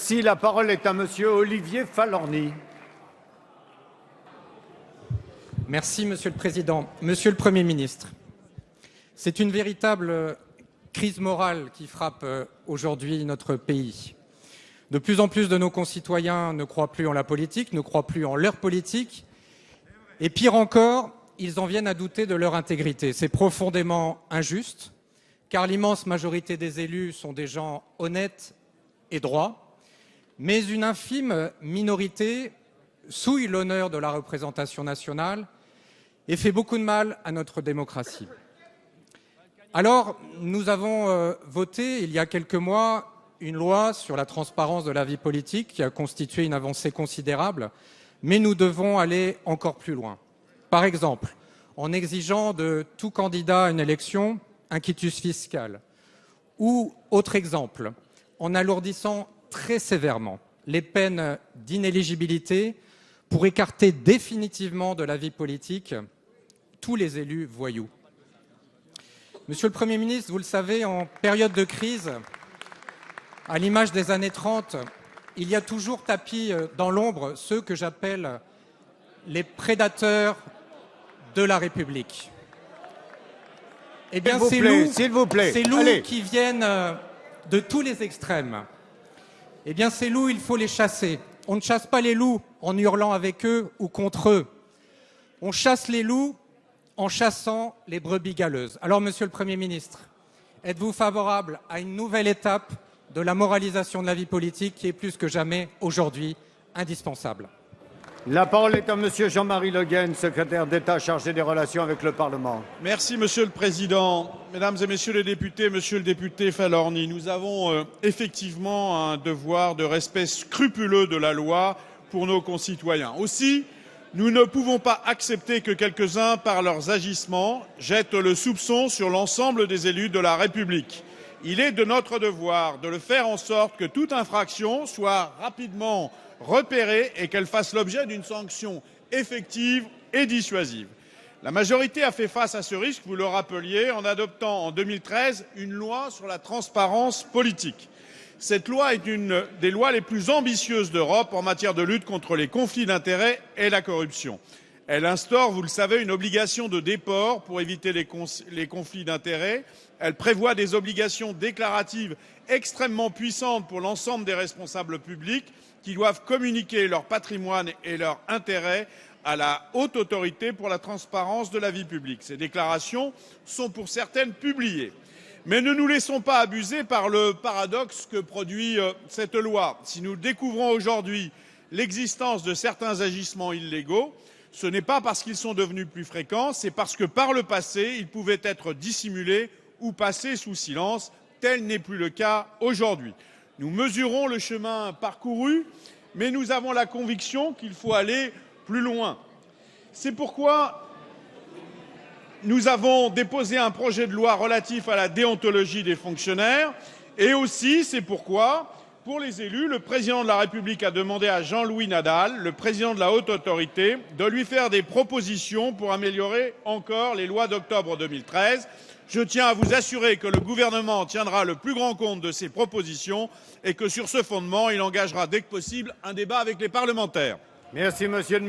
Si la parole est à monsieur Olivier Falorni. Merci, Monsieur le Président. Monsieur le Premier ministre, c'est une véritable crise morale qui frappe aujourd'hui notre pays. De plus en plus de nos concitoyens ne croient plus en la politique, ne croient plus en leur politique, et pire encore, ils en viennent à douter de leur intégrité. C'est profondément injuste, car l'immense majorité des élus sont des gens honnêtes et droits, mais une infime minorité souille l'honneur de la représentation nationale et fait beaucoup de mal à notre démocratie. Alors, nous avons voté il y a quelques mois une loi sur la transparence de la vie politique qui a constitué une avancée considérable, mais nous devons aller encore plus loin. Par exemple, en exigeant de tout candidat à une élection un quitus fiscal, ou, autre exemple, en alourdissant très sévèrement les peines d'inéligibilité pour écarter définitivement de la vie politique tous les élus voyous. Monsieur le Premier ministre, vous le savez, en période de crise, à l'image des années 30, il y a toujours tapis dans l'ombre ceux que j'appelle les prédateurs de la République. Eh bien, ces loups qui viennent de tous les extrêmes, eh bien, ces loups, il faut les chasser. On ne chasse pas les loups en hurlant avec eux ou contre eux. On chasse les loups en chassant les brebis galeuses. Alors, Monsieur le Premier ministre, êtes-vous favorable à une nouvelle étape de la moralisation de la vie politique qui est plus que jamais aujourd'hui indispensable? La parole est à monsieur Jean-Marie Le Guen, secrétaire d'État chargé des relations avec le Parlement. Merci, Monsieur le Président. Mesdames et Messieurs les députés, Monsieur le député Falorni, nous avons effectivement un devoir de respect scrupuleux de la loi pour nos concitoyens. Aussi, nous ne pouvons pas accepter que quelques-uns, par leurs agissements, jettent le soupçon sur l'ensemble des élus de la République. Il est de notre devoir de faire en sorte que toute infraction soit rapidement repérée et qu'elle fasse l'objet d'une sanction effective et dissuasive. La majorité a fait face à ce risque, vous le rappeliez, en adoptant en 2013 une loi sur la transparence politique. Cette loi est une des lois les plus ambitieuses d'Europe en matière de lutte contre les conflits d'intérêts et la corruption. Elle instaure, vous le savez, une obligation de déport pour éviter les conflits d'intérêts. Elle prévoit des obligations déclaratives extrêmement puissantes pour l'ensemble des responsables publics qui doivent communiquer leur patrimoine et leurs intérêts à la Haute Autorité pour la transparence de la vie publique. Ces déclarations sont pour certaines publiées. Mais ne nous laissons pas abuser par le paradoxe que produit cette loi. Si nous découvrons aujourd'hui l'existence de certains agissements illégaux, ce n'est pas parce qu'ils sont devenus plus fréquents, c'est parce que par le passé, ils pouvaient être dissimulés ou passés sous silence. Tel n'est plus le cas aujourd'hui. Nous mesurons le chemin parcouru, mais nous avons la conviction qu'il faut aller plus loin. C'est pourquoi nous avons déposé un projet de loi relatif à la déontologie des fonctionnaires et aussi, c'est pourquoi, pour les élus, le président de la République a demandé à Jean-Louis Nadal, le président de la Haute Autorité, de lui faire des propositions pour améliorer encore les lois d'octobre 2013. Je tiens à vous assurer que le gouvernement tiendra le plus grand compte de ces propositions et que sur ce fondement, il engagera dès que possible un débat avec les parlementaires. Merci, monsieur le ministre.